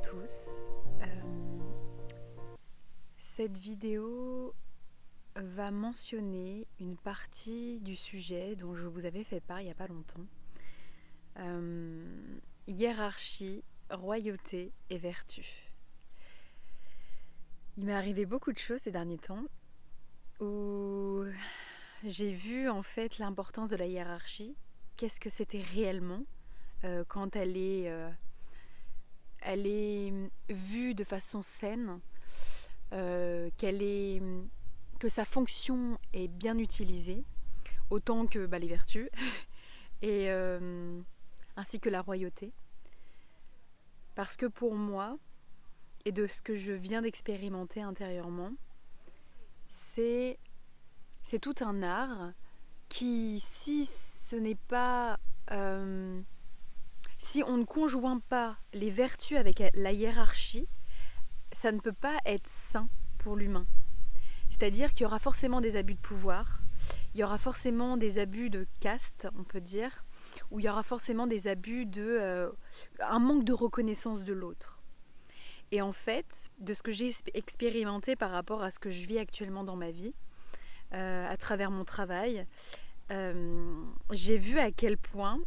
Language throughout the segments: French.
tous. Cette vidéo va mentionner une partie du sujet dont je vous avais fait part il n'y a pas longtemps. Hiérarchie, royauté et vertu. Il m'est arrivé beaucoup de choses ces derniers temps où j'ai vu en fait l'importance de la hiérarchie. Qu'est-ce que c'était réellement quand elle est vue de façon saine, que sa fonction est bien utilisée, autant que les vertus, et ainsi que la royauté. Parce que pour moi, et de ce que je viens d'expérimenter intérieurement, c'est tout un art qui, si ce n'est pas... si on ne conjoint pas les vertus avec la hiérarchie, ça ne peut pas être sain pour l'humain. C'est-à-dire qu'il y aura forcément des abus de pouvoir, il y aura forcément des abus de caste, on peut dire, ou il y aura forcément des abus un manque de reconnaissance de l'autre. Et en fait, de ce que j'ai expérimenté par rapport à ce que je vis actuellement dans ma vie, à travers mon travail, j'ai vu à quel point,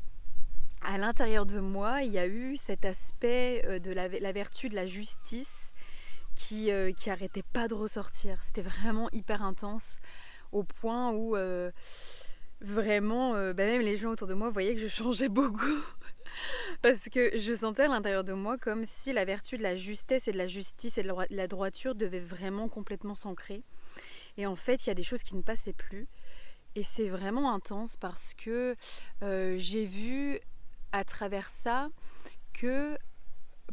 à l'intérieur de moi, il y a eu cet aspect de la vertu de la justice qui arrêtait pas de ressortir. C'était vraiment hyper intense, au point où vraiment, même les gens autour de moi voyaient que je changeais beaucoup. Parce que je sentais à l'intérieur de moi comme si la vertu de la justesse et de la justice et de la droiture devait vraiment complètement s'ancrer. Et en fait, il y a des choses qui ne passaient plus. Et c'est vraiment intense parce que j'ai vu à travers ça que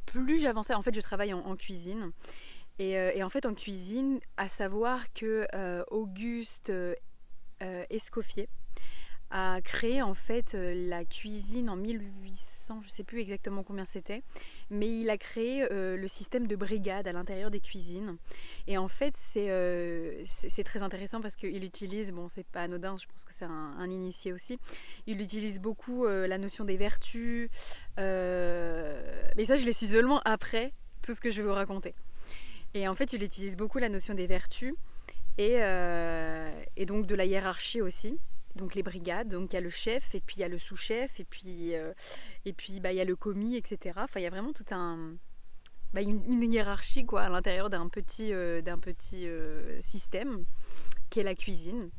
plus j'avançais, en fait je travaille en cuisine, et en fait en cuisine, à savoir que Auguste Escoffier a créé en fait la cuisine en 1800, je ne sais plus exactement combien c'était, mais il a créé le système de brigade à l'intérieur des cuisines. Et en fait c'est très intéressant parce qu'il utilise, bon c'est pas anodin, je pense que c'est un initié aussi, il utilise beaucoup la notion des vertus, mais ça je l'ai su seulement après tout ce que je vais vous raconter. Et en fait il utilise beaucoup la notion des vertus et donc de la hiérarchie aussi. Donc les brigades, donc il y a le chef, et puis il y a le sous-chef, et puis il y a le commis, etc. Enfin, il y a vraiment tout une hiérarchie quoi, à l'intérieur d'un petit système qui est la cuisine.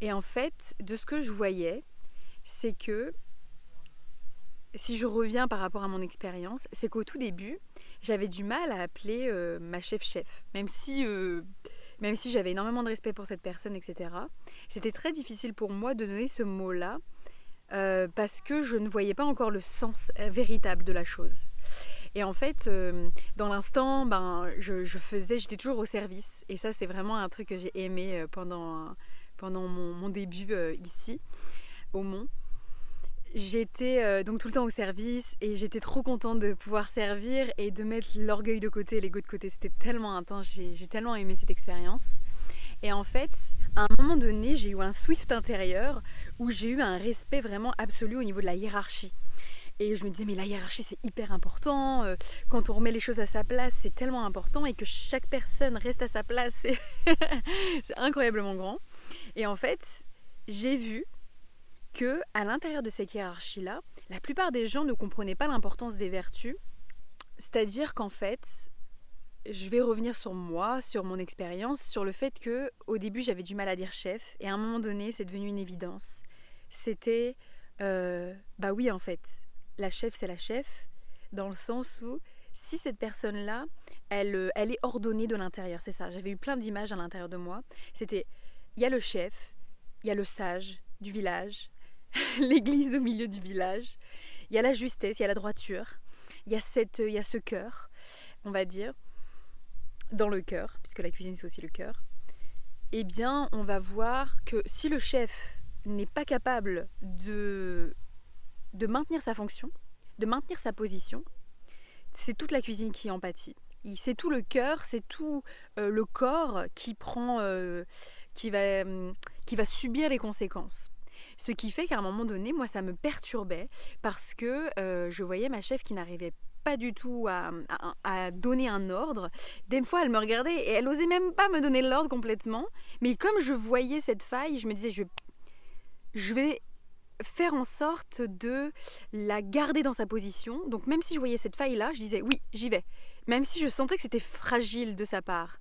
Et en fait, de ce que je voyais, c'est que, si je reviens par rapport à mon expérience, c'est qu'au tout début, j'avais du mal à appeler ma chef-chef, même si j'avais énormément de respect pour cette personne, etc. C'était très difficile pour moi de donner ce mot-là parce que je ne voyais pas encore le sens véritable de la chose. Et en fait, dans l'instant, j'étais toujours au service. Et ça, c'est vraiment un truc que j'ai aimé pendant mon début ici, au Mont. J'étais donc tout le temps au service et j'étais trop contente de pouvoir servir et de mettre l'orgueil de côté, l'ego de côté. C'était tellement intense, j'ai tellement aimé cette expérience. Et en fait, à un moment donné, j'ai eu un switch intérieur où j'ai eu un respect vraiment absolu au niveau de la hiérarchie. Et je me disais, mais la hiérarchie, c'est hyper important. Quand on remet les choses à sa place, c'est tellement important. Et que chaque personne reste à sa place, c'est incroyablement grand. Et en fait, j'ai vu que à l'intérieur de cette hiérarchie-là, la plupart des gens ne comprenaient pas l'importance des vertus. C'est-à-dire qu'en fait, je vais revenir sur moi, sur mon expérience, sur le fait que au début j'avais du mal à dire chef, et à un moment donné c'est devenu une évidence. C'était, oui en fait, la chef c'est la chef, dans le sens où si cette personne-là, elle est ordonnée de l'intérieur, c'est ça. J'avais eu plein d'images à l'intérieur de moi. C'était, il y a le chef, il y a le sage du village, l'église au milieu du village, il y a la justesse, il y a la droiture, il y a ce cœur, on va dire, dans le cœur, puisque la cuisine c'est aussi le cœur. Eh bien, on va voir que si le chef n'est pas capable de maintenir sa fonction, de maintenir sa position, c'est toute la cuisine qui en pâtit. C'est tout le cœur, c'est tout le corps qui va subir les conséquences. Ce qui fait qu'à un moment donné, moi, ça me perturbait parce que je voyais ma chef qui n'arrivait pas du tout à donner un ordre. Des fois, elle me regardait et elle osait même pas me donner l'ordre complètement. Mais comme je voyais cette faille, je me disais, je vais faire en sorte de la garder dans sa position. Donc même si je voyais cette faille-là, je disais oui, j'y vais. Même si je sentais que c'était fragile de sa part.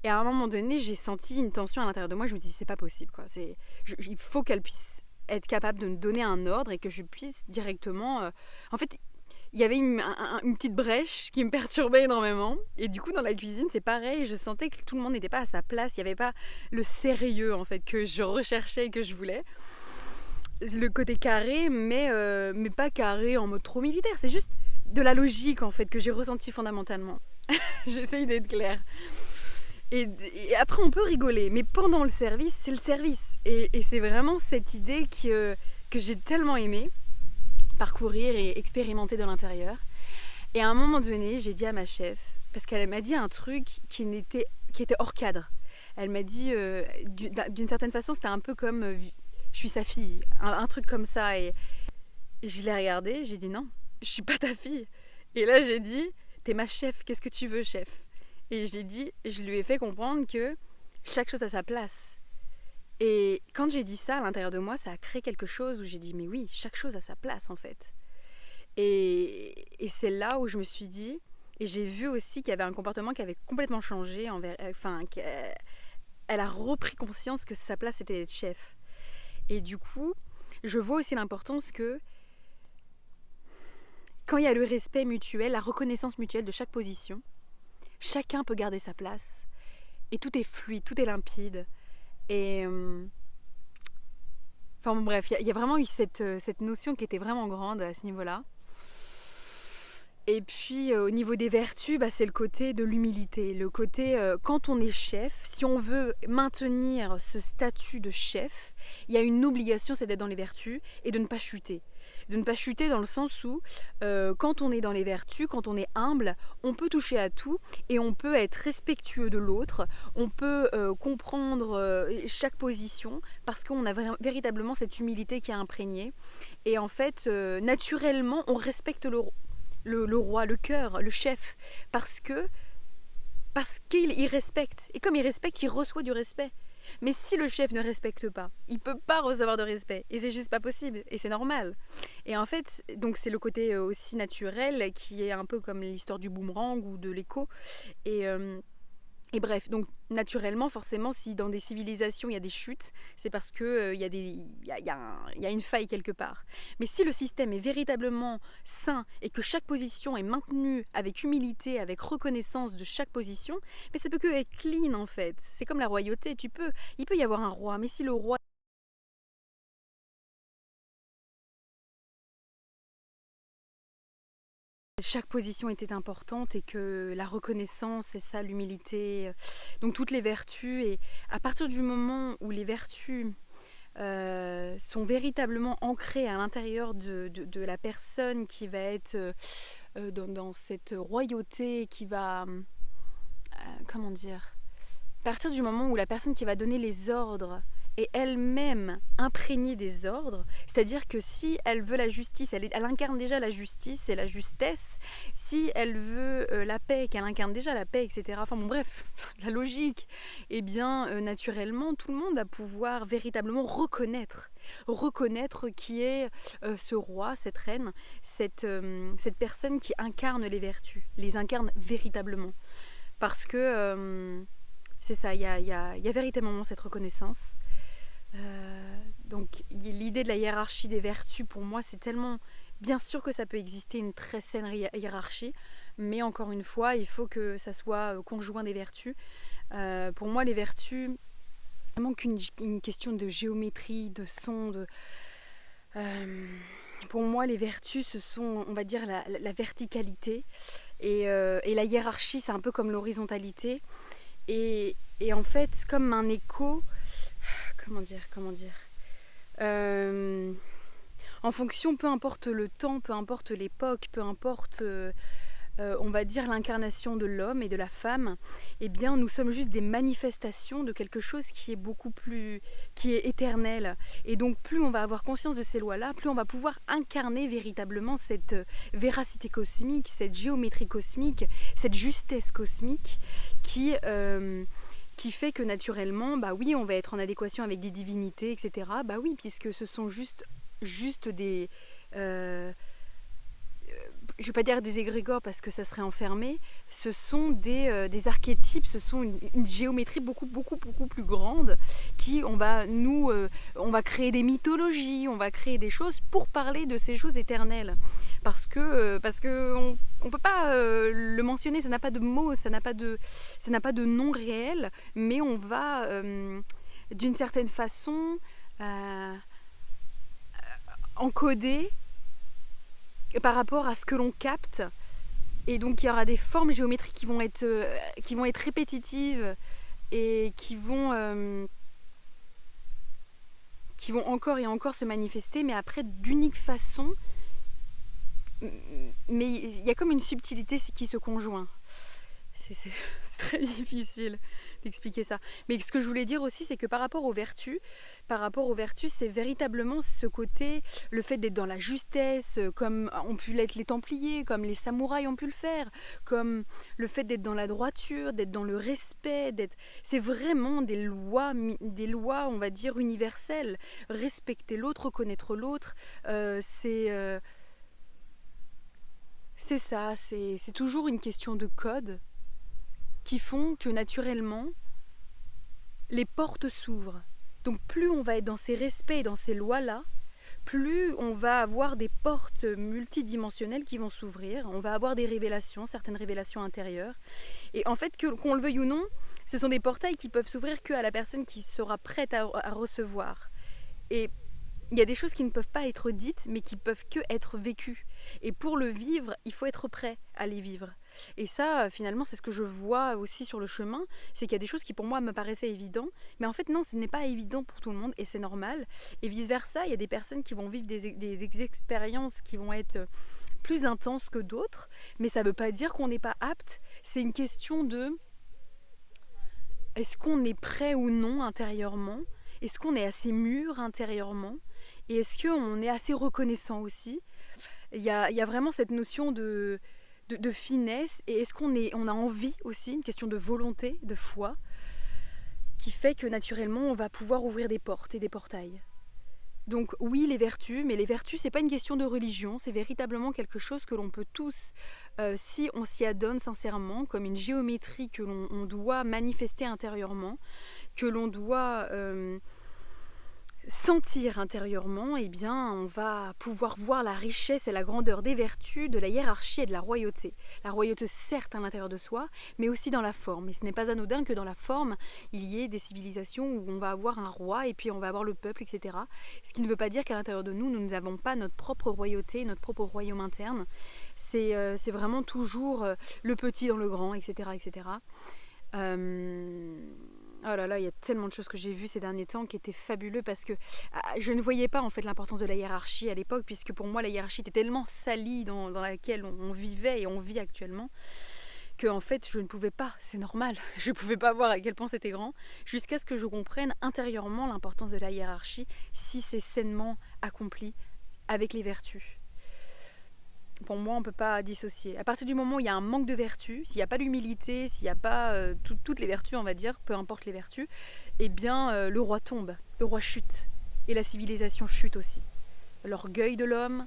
Et à un moment donné, j'ai senti une tension à l'intérieur de moi. Je me disais, c'est pas possible, quoi. Il faut qu'elle puisse être capable de me donner un ordre et que je puisse directement... En fait, il y avait une petite brèche qui me perturbait énormément. Et du coup, dans la cuisine, c'est pareil. Je sentais que tout le monde n'était pas à sa place. Il n'y avait pas le sérieux, en fait, que je recherchais et que je voulais. Le côté carré, mais pas carré en mode trop militaire. C'est juste de la logique, en fait, que j'ai ressenti fondamentalement. J'essaye d'être claire. Et après, on peut rigoler, mais pendant le service, c'est le service. Et c'est vraiment cette idée que j'ai tellement aimé parcourir et expérimenter de l'intérieur. Et à un moment donné, j'ai dit à ma chef, parce qu'elle m'a dit un truc qui était hors cadre. Elle m'a dit, d'une certaine façon, c'était un peu comme je suis sa fille, un truc comme ça. Et je l'ai regardée, j'ai dit non, je suis pas ta fille. Et là, j'ai dit, t'es ma chef, qu'est-ce que tu veux, chef? Et je lui ai fait comprendre que chaque chose a sa place. Et quand j'ai dit ça à l'intérieur de moi, ça a créé quelque chose où j'ai dit, mais oui, chaque chose a sa place en fait. Et c'est là où je me suis dit, et j'ai vu aussi qu'il y avait un comportement qui avait complètement changé, elle a repris conscience que sa place c'était d'être chef. Et du coup, je vois aussi l'importance que quand il y a le respect mutuel, la reconnaissance mutuelle de chaque position, chacun peut garder sa place et tout est fluide, tout est limpide. Et enfin bon, bref, il y a vraiment eu cette notion qui était vraiment grande à ce niveau-là. Et puis au niveau des vertus, c'est le côté de l'humilité. Le côté, quand on est chef, si on veut maintenir ce statut de chef, il y a une obligation, c'est d'être dans les vertus et de ne pas chuter. De ne pas chuter dans le sens où, quand on est dans les vertus, quand on est humble, on peut toucher à tout et on peut être respectueux de l'autre, on peut comprendre chaque position parce qu'on a véritablement cette humilité qui est imprégnée. Et en fait, naturellement, on respecte le roi, le cœur, le chef, parce qu'il respecte. Et comme il respecte, il reçoit du respect. Mais si le chef ne respecte pas, il ne peut pas recevoir de respect. Et c'est juste pas possible. Et c'est normal. Et en fait, donc c'est le côté aussi naturel qui est un peu comme l'histoire du boomerang ou de l'écho. Et bref, donc naturellement, forcément, si dans des civilisations il y a des chutes, c'est parce que il y a une faille quelque part. Mais si le système est véritablement sain et que chaque position est maintenue avec humilité, avec reconnaissance de chaque position, mais ça peut que être clean en fait. C'est comme la royauté, il peut y avoir un roi, mais si le roi chaque position était importante et que la reconnaissance, c'est ça, l'humilité, donc toutes les vertus. Et à partir du moment où les vertus sont véritablement ancrées à l'intérieur de la personne qui va être dans cette royauté, qui va... comment dire, à partir du moment où la personne qui va donner les ordres est elle-même imprégnée des ordres, c'est-à-dire que si elle veut la justice, elle incarne déjà la justice et la justesse, si elle veut la paix, qu'elle incarne déjà la paix, etc. Enfin bon bref, la logique, eh bien naturellement tout le monde va pouvoir véritablement reconnaître qui est ce roi, cette reine, cette personne qui incarne les vertus, les incarne véritablement. Parce que c'est ça, il y a véritablement cette reconnaissance. Donc l'idée de la hiérarchie des vertus, pour moi, c'est tellement... Bien sûr que ça peut exister une très saine hiérarchie, mais encore une fois, il faut que ça soit conjoint des vertus. Pour moi, les vertus, c'est vraiment qu'une question de géométrie, de son, pour moi, les vertus, ce sont, on va dire, la verticalité. Et la hiérarchie, c'est un peu comme l'horizontalité. Et en fait, comme un écho... Comment dire en fonction, peu importe le temps, peu importe l'époque, peu importe on va dire l'incarnation de l'homme et de la femme, eh bien nous sommes juste des manifestations de quelque chose qui est beaucoup plus, qui est éternel. Et donc plus on va avoir conscience de ces lois-là, plus on va pouvoir incarner véritablement cette véracité cosmique, cette géométrie cosmique, cette justesse cosmique qui fait que naturellement, bah oui, on va être en adéquation avec des divinités, etc. Bah oui, puisque ce sont juste des... je ne vais pas dire des égrégores parce que ça serait enfermé, ce sont des archétypes, ce sont une géométrie beaucoup plus grande qui, on va créer des mythologies, on va créer des choses pour parler de ces choses éternelles. Parce que on peut pas le mentionner, ça n'a pas de mots, ça n'a pas de nom réel, mais on va d'une certaine façon encoder par rapport à ce que l'on capte, et donc il y aura des formes géométriques qui vont être répétitives et qui vont encore et encore se manifester, mais après d'unique façon. Mais il y a comme une subtilité qui se conjoint. C'est très difficile d'expliquer ça. Mais ce que je voulais dire aussi, c'est que par rapport aux vertus, c'est véritablement ce côté, le fait d'être dans la justesse, comme ont pu l'être les Templiers, comme les samouraïs ont pu le faire, comme le fait d'être dans la droiture, d'être dans le respect, c'est vraiment des lois, on va dire, universelles. Respecter l'autre, connaître l'autre, c'est ça, c'est toujours une question de code qui font que naturellement, les portes s'ouvrent. Donc plus on va être dans ces respects et dans ces lois-là, plus on va avoir des portes multidimensionnelles qui vont s'ouvrir, on va avoir des révélations, certaines révélations intérieures. Et en fait, qu'on le veuille ou non, ce sont des portails qui peuvent s'ouvrir qu'à la personne qui sera prête à recevoir. Et il y a des choses qui ne peuvent pas être dites, mais qui peuvent que être vécues. Et pour le vivre, il faut être prêt à les vivre. Et ça, finalement, c'est ce que je vois aussi sur le chemin, c'est qu'il y a des choses qui pour moi me paraissaient évidentes, mais en fait non, ce n'est pas évident pour tout le monde, et c'est normal. Et vice-versa, il y a des personnes qui vont vivre des expériences qui vont être plus intenses que d'autres, mais ça ne veut pas dire qu'on n'est pas apte. C'est une question de est-ce qu'on est prêt ou non intérieurement ? Est-ce qu'on est assez mûr intérieurement ? Et est-ce qu'on est assez reconnaissant aussi ? Il y a vraiment cette notion de finesse, et est-ce on a envie aussi, une question de volonté, de foi, qui fait que naturellement on va pouvoir ouvrir des portes et des portails. Donc oui, les vertus, mais les vertus, c'est pas une question de religion, c'est véritablement quelque chose que l'on peut tous, si on s'y adonne sincèrement, comme une géométrie que l'on doit manifester intérieurement, que l'on doit sentir intérieurement, eh bien, on va pouvoir voir la richesse et la grandeur des vertus, de la hiérarchie et de la royauté. La royauté, certes, à l'intérieur de soi, mais aussi dans la forme. Et ce n'est pas anodin que dans la forme, il y ait des civilisations où on va avoir un roi et puis on va avoir le peuple, etc. Ce qui ne veut pas dire qu'à l'intérieur de nous, nous n'avons pas notre propre royauté, notre propre royaume interne. C'est vraiment toujours le petit dans le grand, etc., etc. Oh là là, il y a tellement de choses que j'ai vues ces derniers temps qui étaient fabuleux, parce que je ne voyais pas en fait l'importance de la hiérarchie à l'époque, puisque pour moi la hiérarchie était tellement salie dans laquelle on vivait et on vit actuellement, que en fait je ne pouvais pas, c'est normal, je ne pouvais pas voir à quel point c'était grand, jusqu'à ce que je comprenne intérieurement l'importance de la hiérarchie si c'est sainement accompli avec les vertus. Pour moi, on ne peut pas dissocier. À partir du moment où il y a un manque de vertu, s'il n'y a pas d'humilité, s'il n'y a pas toutes les vertus, on va dire, peu importe les vertus, eh bien, le roi tombe, le roi chute. Et la civilisation chute aussi. L'orgueil de l'homme,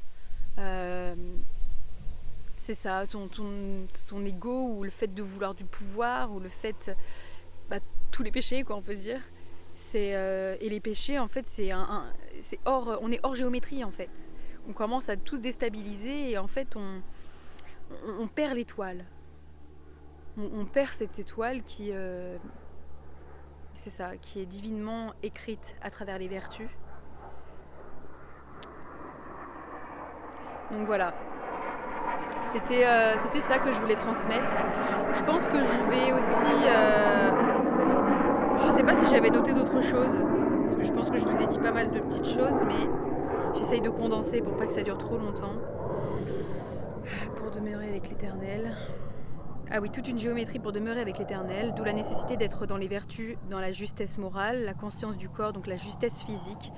c'est ça, son ego, ou le fait de vouloir du pouvoir, ou le fait... tous les péchés, quoi, on peut dire. Et les péchés, en fait, on est hors géométrie, en fait. On commence à tous déstabiliser et en fait on perd l'étoile. On perd cette étoile qui est divinement écrite à travers les vertus. Donc voilà. C'était ça que je voulais transmettre. Je pense que je vais aussi... je sais pas si j'avais noté d'autres choses, parce que je pense que je vous ai dit pas mal de petites choses, mais... J'essaye de condenser pour pas que ça dure trop longtemps, pour pour demeurer avec l'Éternel. Ah oui, toute une géométrie pour demeurer avec l'Éternel, d'où la nécessité d'être dans les vertus, dans la justesse morale, la conscience du corps, donc la justesse physique,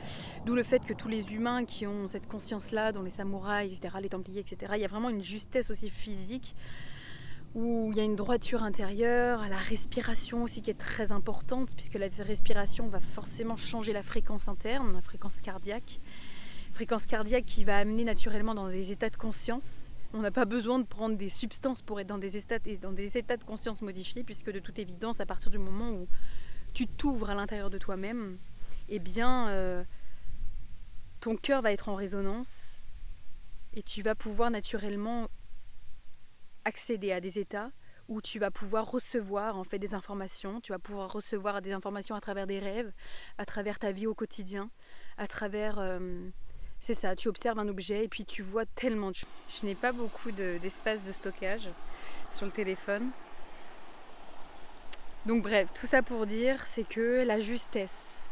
d'où le fait que tous les humains qui ont cette conscience-là, dont les samouraïs, etc., les templiers, etc., il y a vraiment une justesse aussi physique, où il y a une droiture intérieure, la respiration aussi qui est très importante, puisque la respiration va forcément changer la fréquence interne, la fréquence cardiaque qui va amener naturellement dans des états de conscience. On n'a pas besoin de prendre des substances pour être dans des états de conscience modifiés, puisque de toute évidence, à partir du moment où tu t'ouvres à l'intérieur de toi-même, eh bien, ton cœur va être en résonance et tu vas pouvoir naturellement accéder à des états où tu vas pouvoir recevoir en fait des informations, tu vas pouvoir recevoir des informations à travers des rêves, à travers ta vie au quotidien, à travers... c'est ça, tu observes un objet et puis tu vois tellement de choses. Je n'ai pas beaucoup d'espace de stockage sur le téléphone. Donc bref, tout ça pour dire, c'est que la justesse,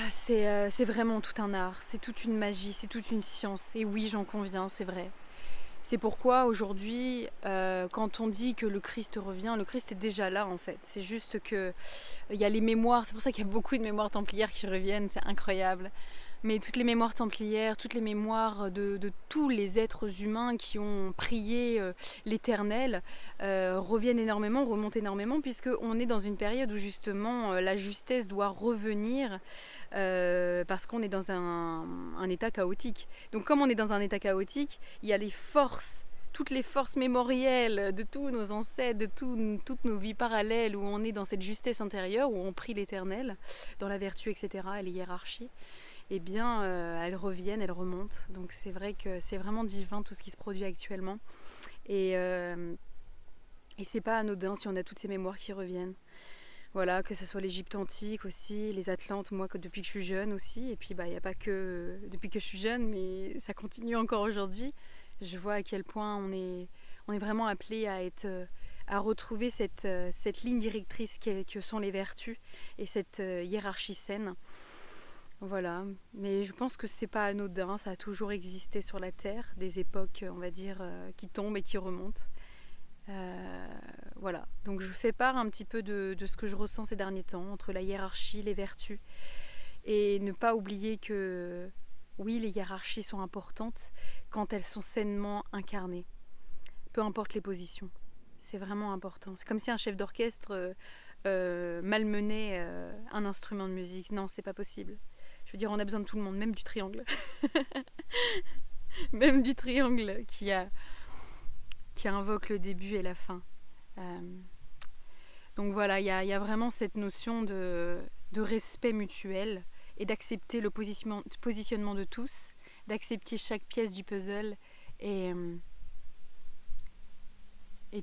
c'est vraiment tout un art, c'est toute une magie, c'est toute une science. Et oui, j'en conviens, c'est vrai. C'est pourquoi aujourd'hui, quand on dit que le Christ revient, le Christ est déjà là en fait. C'est juste que il y a les mémoires, c'est pour ça qu'il y a beaucoup de mémoires templières qui reviennent, c'est incroyable. Mais toutes les mémoires templières, toutes les mémoires de tous les êtres humains qui ont prié l'Éternel reviennent énormément, remontent énormément, puisqu'on est dans une période où justement la justesse doit revenir parce qu'on est dans un état chaotique. Donc comme on est dans un état chaotique, il y a les forces, toutes les forces mémorielles de tous nos ancêtres, de toutes nos vies parallèles où on est dans cette justesse intérieure, où on prie l'Éternel, dans la vertu, etc., et les hiérarchies. Eh bien, elles reviennent, elles remontent. Donc c'est vrai que c'est vraiment divin tout ce qui se produit actuellement. Et c'est pas anodin si on a toutes ces mémoires qui reviennent. Voilà, que ce soit l'Égypte antique aussi, les Atlantes, moi depuis que je suis jeune aussi. Et puis il n'y a pas que depuis que je suis jeune, mais ça continue encore aujourd'hui. Je vois à quel point on est vraiment appelé à retrouver cette ligne directrice que sont les vertus et cette hiérarchie saine. Voilà, mais je pense que c'est pas anodin, ça a toujours existé sur la Terre, des époques, on va dire, qui tombent et qui remontent. Voilà, donc je fais part un petit peu de ce que je ressens ces derniers temps, entre la hiérarchie, les vertus, et ne pas oublier que, oui, les hiérarchies sont importantes quand elles sont sainement incarnées, peu importe les positions, c'est vraiment important. C'est comme si un chef d'orchestre malmenait un instrument de musique, non, c'est pas possible. Je veux dire, on a besoin de tout le monde, même du triangle. Même du triangle qui invoque le début et la fin. Donc voilà, il y a vraiment cette notion de respect mutuel et d'accepter le positionnement de tous, d'accepter chaque pièce du puzzle et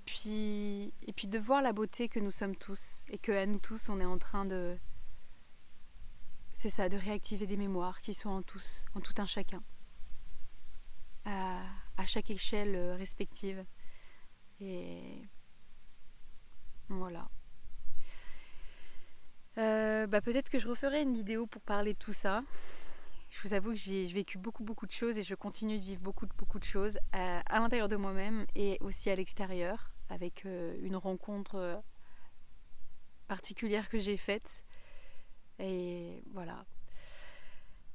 puis de voir la beauté que nous sommes tous et qu'à nous tous, on est en train de... C'est ça, de réactiver des mémoires qui sont en tout un chacun, à chaque échelle respective. Et voilà. Peut-être que je referai une vidéo pour parler de tout ça. Je vous avoue que j'ai vécu beaucoup de choses et je continue de vivre beaucoup de choses à l'intérieur de moi-même et aussi à l'extérieur, avec une rencontre particulière que j'ai faite. Et voilà.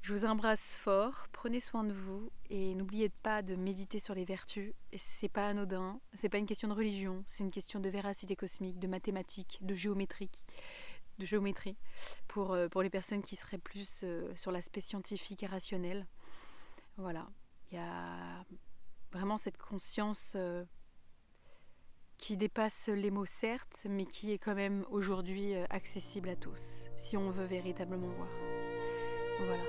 Je vous embrasse fort, prenez soin de vous et n'oubliez pas de méditer sur les vertus. Et c'est pas anodin, c'est pas une question de religion, c'est une question de véracité cosmique, de mathématiques, de géométrie pour les personnes qui seraient plus sur l'aspect scientifique et rationnel. Voilà, il y a vraiment cette conscience qui dépasse les mots certes, mais qui est quand même aujourd'hui accessible à tous, si on veut véritablement voir. Voilà.